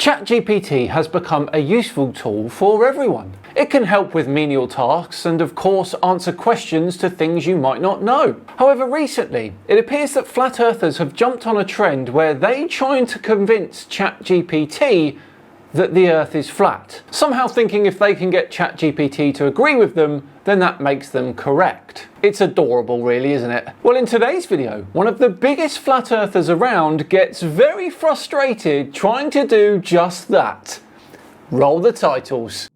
ChatGPT has become a useful tool for everyone. It can help with menial tasks and of course answer questions to things you might not know. However, recently it appears that flat earthers have jumped on a trend where they trying to convince ChatGPT that the earth is flat, somehow thinking if they can get ChatGPT to agree with them, then that makes them correct. It's adorable really, isn't it? Well, in today's video, one of the biggest flat earthers around gets very frustrated trying to do just that. Roll the titles.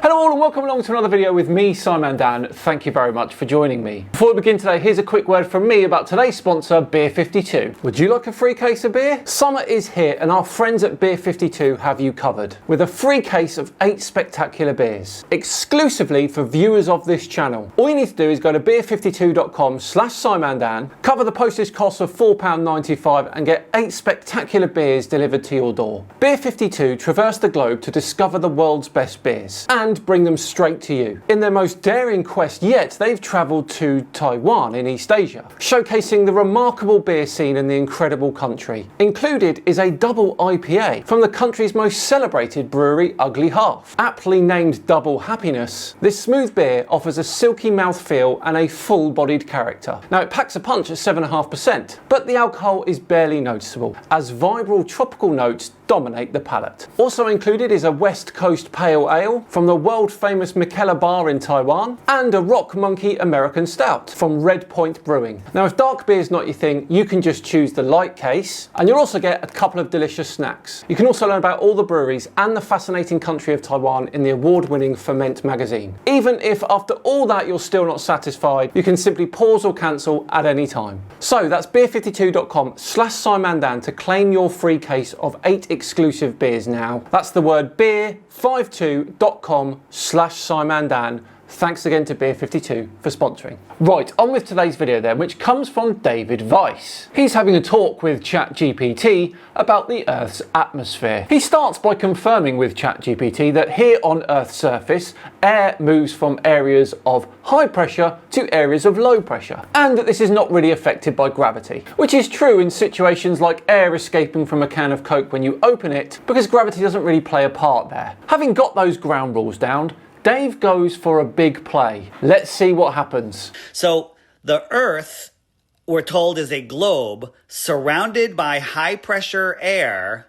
Hello all and welcome along to another video with me, Simon Dan. Thank you very much for joining me. Before we begin today, here's a quick word from me about today's sponsor, Beer 52. Would you like a free case of beer? Summer is here and our friends at Beer 52 have you covered with a free case of 8 spectacular beers, exclusively for viewers of this channel. All you need to do is go to beer52.com/SimonDan, cover the postage cost of £4.95 and get 8 spectacular beers delivered to your door. Beer 52 traverse the globe to discover the world's best beers and bring them straight to you. In their most daring quest yet, they've travelled to Taiwan in East Asia, showcasing the remarkable beer scene in the incredible country. Included is a double IPA from the country's most celebrated brewery, Ugly Half. Aptly named Double Happiness, this smooth beer offers a silky mouthfeel and a full-bodied character. Now it packs a punch at 7.5%, but the alcohol is barely noticeable, as vibrant tropical notes dominate the palate. Also included is a West Coast Pale Ale from the world famous Mikela Bar in Taiwan and a Rock Monkey American Stout from Red Point Brewing. Now if dark beer is not your thing, you can just choose the light case and you'll also get a couple of delicious snacks. You can also learn about all the breweries and the fascinating country of Taiwan in the award-winning Ferment magazine. Even if after all that you're still not satisfied, you can simply pause or cancel at any time. So that's beer52.com/SimonDan to claim your free case of 8 exclusive beers now. That's the word beer52.com/SimonDan. Thanks again to Beer 52 for sponsoring. Right, on with today's video then, which comes from David Weiss. He's having a talk with ChatGPT about the Earth's atmosphere. He starts by confirming with ChatGPT that here on Earth's surface, air moves from areas of high pressure to areas of low pressure, and that this is not really affected by gravity, which is true in situations like air escaping from a can of Coke when you open it, because gravity doesn't really play a part there. Having got those ground rules down, Dave goes for a big play. Let's see what happens. So the Earth, we're told, is a globe surrounded by high pressure air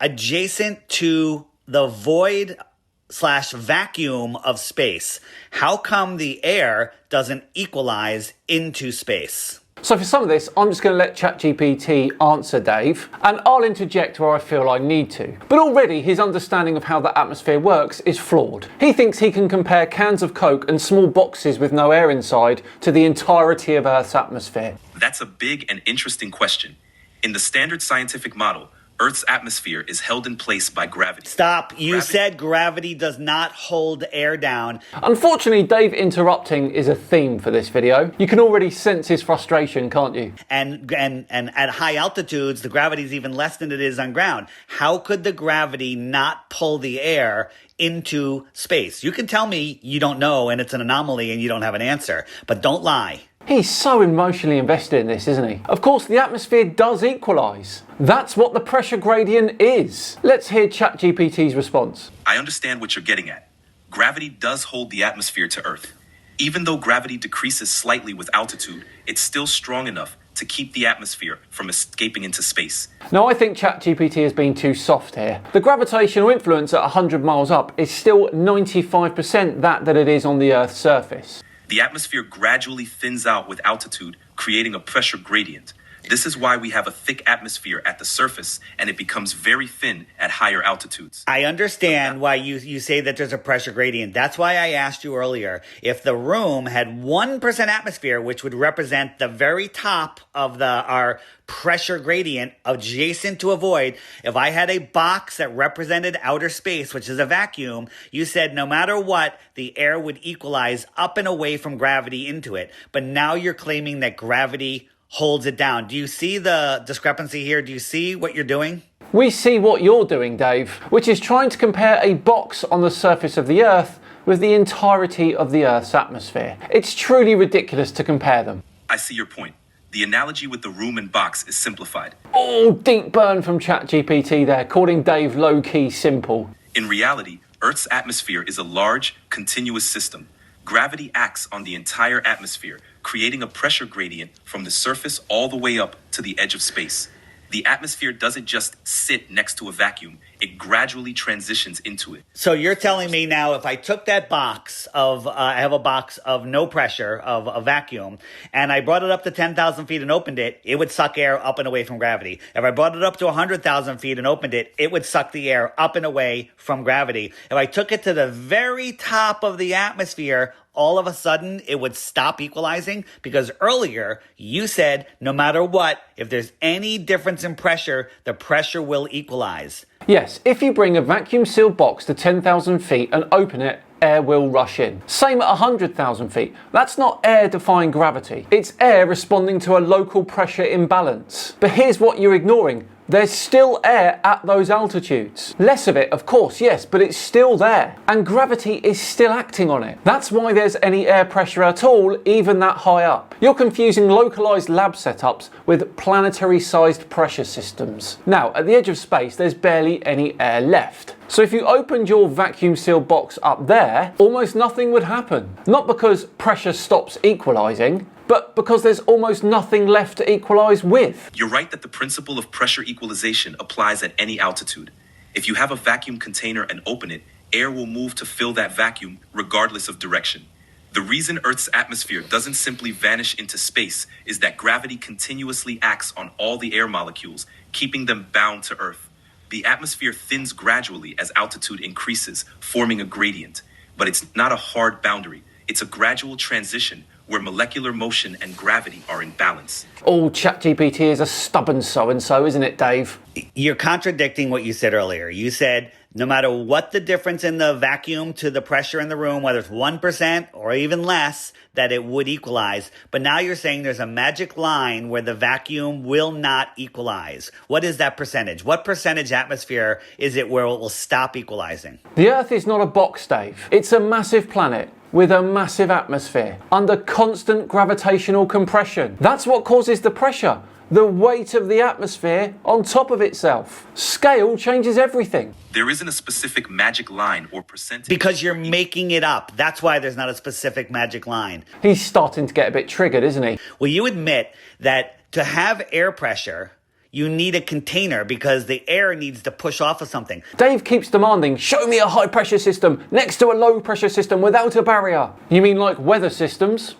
adjacent to the void/vacuum of space. How come the air doesn't equalize into space? So for some of this, I'm just going to let ChatGPT answer Dave, and I'll interject where I feel I need to. But already his understanding of how the atmosphere works is flawed. He thinks he can compare cans of Coke and small boxes with no air inside to the entirety of Earth's atmosphere. That's a big and interesting question. In the standard scientific model, Earth's atmosphere is held in place by gravity. Stop. You said gravity does not hold air down. Unfortunately, Dave interrupting is a theme for this video. You can already sense his frustration, can't you? And at high altitudes, the gravity is even less than it is on ground. How could the gravity not pull the air into space? You can tell me you don't know and it's an anomaly and you don't have an answer, but don't lie. He's so emotionally invested in this, isn't he? Of course, the atmosphere does equalise. That's what the pressure gradient is. Let's hear ChatGPT's response. I understand what you're getting at. Gravity does hold the atmosphere to Earth. Even though gravity decreases slightly with altitude, it's still strong enough to keep the atmosphere from escaping into space. Now, I think ChatGPT has been too soft here. The gravitational influence at 100 miles up is still 95% that it is on the Earth's surface. The atmosphere gradually thins out with altitude, creating a pressure gradient. This is why we have a thick atmosphere at the surface and it becomes very thin at higher altitudes. I understand why you say that there's a pressure gradient. That's why I asked you earlier, if the room had 1% atmosphere, which would represent the very top of our pressure gradient adjacent to a void, if I had a box that represented outer space, which is a vacuum, you said no matter what, the air would equalize up and away from gravity into it. But now you're claiming that gravity holds it down. Do you see the discrepancy here? Do you see what you're doing? We see what you're doing, Dave, which is trying to compare a box on the surface of the Earth with the entirety of the Earth's atmosphere. It's truly ridiculous to compare them. I see your point. The analogy with the room and box is simplified. Oh, deep burn from ChatGPT there, calling Dave low-key simple. In reality, Earth's atmosphere is a large, continuous system. Gravity acts on the entire atmosphere, creating a pressure gradient from the surface all the way up to the edge of space. The atmosphere doesn't just sit next to a vacuum, it gradually transitions into it. So you're telling me now, if I took that box of, I have a box of no pressure, of a vacuum, and I brought it up to 10,000 feet and opened it, it would suck air up and away from gravity. If I brought it up to 100,000 feet and opened it, it would suck the air up and away from gravity. If I took it to the very top of the atmosphere, all of a sudden it would stop equalizing, because earlier you said no matter what, if there's any difference in pressure, the pressure will equalize. Yes, if you bring a vacuum-sealed box to 10,000 feet and open it, air will rush in. Same at 100,000 feet. That's not air defying gravity. It's air responding to a local pressure imbalance. But here's what you're ignoring. There's still air at those altitudes. Less of it, of course, yes, but it's still there. And gravity is still acting on it. That's why there's any air pressure at all, even that high up. You're confusing localized lab setups with planetary-sized pressure systems. Now, at the edge of space, there's barely any air left. So if you opened your vacuum-sealed box up there, almost nothing would happen. Not because pressure stops equalizing, but because there's almost nothing left to equalize with. You're right that the principle of pressure equalization applies at any altitude. If you have a vacuum container and open it, air will move to fill that vacuum regardless of direction. The reason Earth's atmosphere doesn't simply vanish into space is that gravity continuously acts on all the air molecules, keeping them bound to Earth. The atmosphere thins gradually as altitude increases, forming a gradient. But it's not a hard boundary. It's a gradual transition where molecular motion and gravity are in balance. Oh, ChatGPT is a stubborn so-and-so, isn't it, Dave? You're contradicting what you said earlier. You said no matter what the difference in the vacuum to the pressure in the room, whether it's 1% or even less, that it would equalize. But now you're saying there's a magic line where the vacuum will not equalize. What is that percentage? What percentage atmosphere is it where it will stop equalizing? The Earth is not a box, Dave. It's a massive planet with a massive atmosphere under constant gravitational compression. That's what causes the pressure, the weight of the atmosphere on top of itself. Scale changes everything. There isn't a specific magic line or percentage. Because you're making it up. That's why there's not a specific magic line. He's starting to get a bit triggered, isn't he? Well, you admit that to have air pressure, you need a container because the air needs to push off of something. Dave keeps demanding, show me a high pressure system next to a low pressure system without a barrier. You mean like weather systems?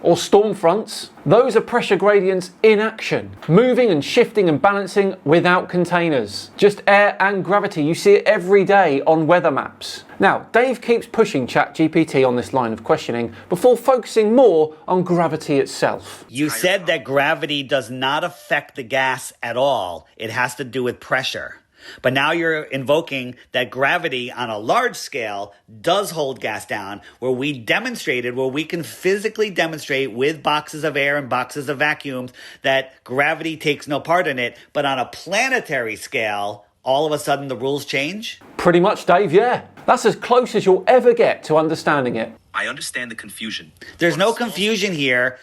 Or storm fronts? Those are pressure gradients in action, moving and shifting and balancing without containers. Just air and gravity. You see it every day on weather maps. Now, Dave keeps pushing ChatGPT on this line of questioning before focusing more on gravity itself. You said that gravity does not affect the gas at all. It has to do with pressure. But now you're invoking that gravity on a large scale does hold gas down, where we can physically demonstrate with boxes of air and boxes of vacuums that gravity takes no part in it. But on a planetary scale, all of a sudden the rules change? Pretty much, Dave, yeah. That's as close as you'll ever get to understanding it. I understand the confusion. There's no confusion here.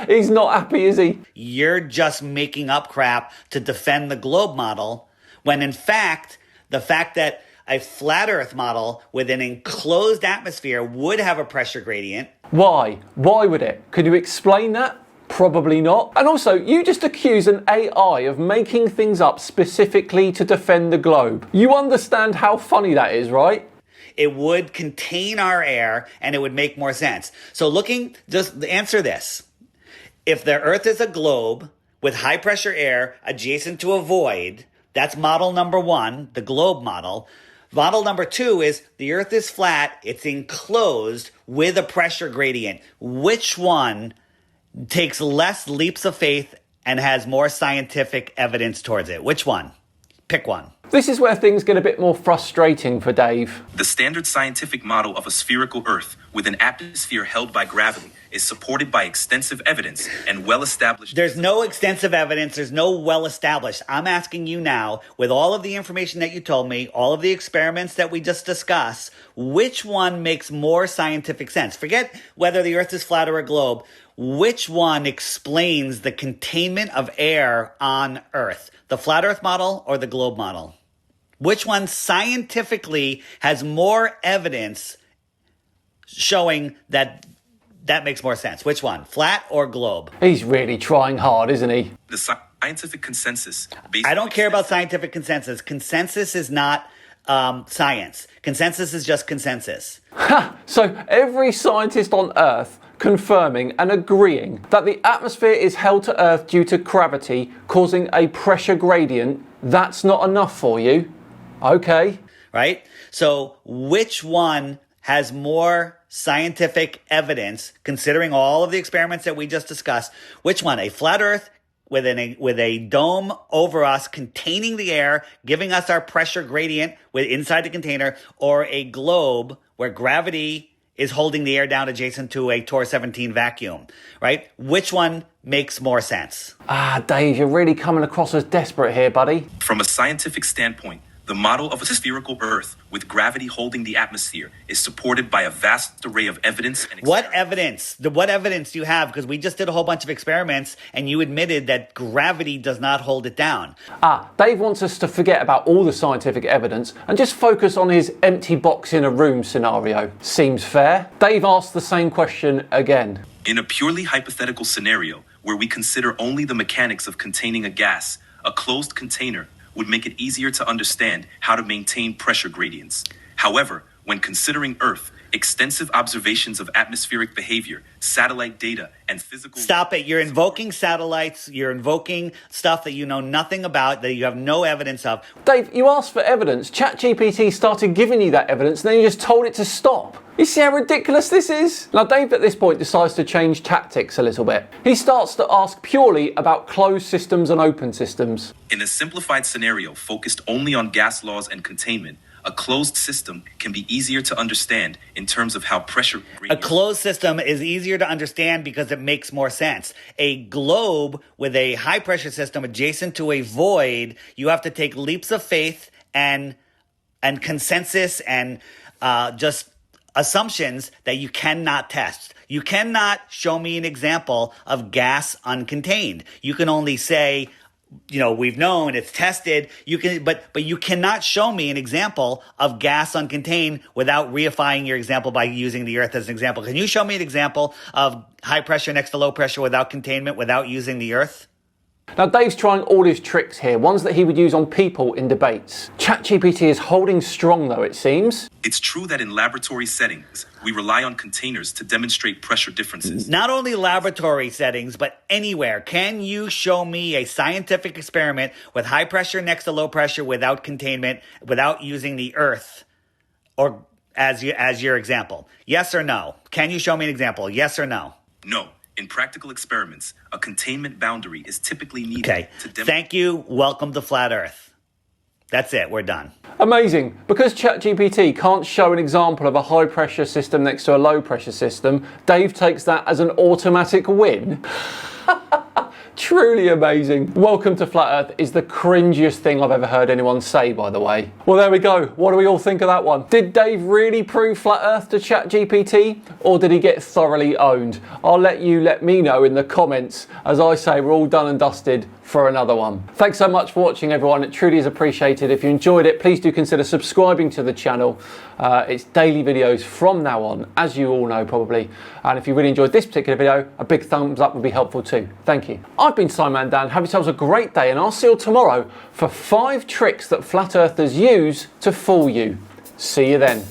He's not happy, is he? You're just making up crap to defend the globe model, when in fact, the fact that a flat Earth model with an enclosed atmosphere would have a pressure gradient. Why? Why would it? Could you explain that? Probably not. And also, you just accuse an AI of making things up specifically to defend the globe. You understand how funny that is, right? It would contain our air and it would make more sense. So just answer this. If the Earth is a globe with high pressure air adjacent to a void, that's model number one, the globe model. Model number two is the Earth is flat, it's enclosed with a pressure gradient. Which one takes less leaps of faith and has more scientific evidence towards it? Which one? Pick one. This is where things get a bit more frustrating for Dave. The standard scientific model of a spherical Earth with an atmosphere held by gravity is supported by extensive evidence and well-established... There's no extensive evidence. There's no well-established. I'm asking you now, with all of the information that you told me, all of the experiments that we just discussed, which one makes more scientific sense? Forget whether the Earth is flat or a globe. Which one explains the containment of air on Earth? The flat Earth model or the globe model? Which one scientifically has more evidence showing that makes more sense? Which one, flat or globe? He's really trying hard, isn't he? The scientific consensus... I don't care about scientific consensus. Consensus is not science. Consensus is just consensus. Ha! So every scientist on Earth confirming and agreeing that the atmosphere is held to Earth due to gravity causing a pressure gradient, that's not enough for you? Okay. Right? So which one has more scientific evidence, considering all of the experiments that we just discussed? Which one? A flat Earth with a dome over us containing the air, giving us our pressure gradient inside the container, or a globe where gravity is holding the air down adjacent to a Tor 17 vacuum, right? Which one makes more sense? Dave, you're really coming across as desperate here, buddy. From a scientific standpoint, the model of a spherical Earth with gravity holding the atmosphere is supported by a vast array of evidence and What evidence? What evidence do you have? Because we just did a whole bunch of experiments and you admitted that gravity does not hold it down. Dave wants us to forget about all the scientific evidence and just focus on his empty box in a room scenario. Seems fair? Dave asked the same question again. In a purely hypothetical scenario where we consider only the mechanics of containing a gas, a closed container would make it easier to understand how to maintain pressure gradients. However, when considering Earth, extensive observations of atmospheric behavior, satellite data, and physical... Stop it. You're invoking satellites. You're invoking stuff that you know nothing about, that you have no evidence of. Dave, you asked for evidence. ChatGPT started giving you that evidence, and then you just told it to stop. You see how ridiculous this is? Now, Dave at this point decides to change tactics a little bit. He starts to ask purely about closed systems and open systems. In a simplified scenario focused only on gas laws and containment, a closed system can be easier to understand in terms of how pressure... A closed system is easier to understand because it makes more sense. A globe with a high pressure system adjacent to a void, you have to take leaps of faith and consensus and just assumptions that you cannot test. You cannot show me an example of gas uncontained. You can only say, you know, we've known, it's tested. You can, but you cannot show me an example of gas uncontained without reifying your example by using the Earth as an example. Can you show me an example of high pressure next to low pressure without containment, without using the Earth? Now, Dave's trying all his tricks here, ones that he would use on people in debates. ChatGPT is holding strong, though, it seems. It's true that in laboratory settings, we rely on containers to demonstrate pressure differences. Not only laboratory settings, but anywhere. Can you show me a scientific experiment with high pressure next to low pressure without containment, without using the Earth, or as your example? Yes or no? Can you show me an example? Yes or no? No. In practical experiments, a containment boundary is typically needed to demonstrate... Thank you. Welcome to Flat Earth. That's it. We're done. Amazing. Because ChatGPT can't show an example of a high pressure system next to a low pressure system, Dave takes that as an automatic win. Truly amazing. Welcome to Flat Earth is the cringiest thing I've ever heard anyone say, by the way. Well, there we go. What do we all think of that one? Did Dave really prove Flat Earth to ChatGPT, or did he get thoroughly owned? I'll let me know in the comments. As I say, we're all done and dusted for another one. Thanks so much for watching, everyone. It truly is appreciated. If you enjoyed it, please do consider subscribing to the channel. It's daily videos from now on, as you all know probably. And if you really enjoyed this particular video, a big thumbs up would be helpful too. Thank you. I've been Simon Dan. Have yourselves a great day, and I'll see you tomorrow for 5 tricks that flat earthers use to fool you. See you then.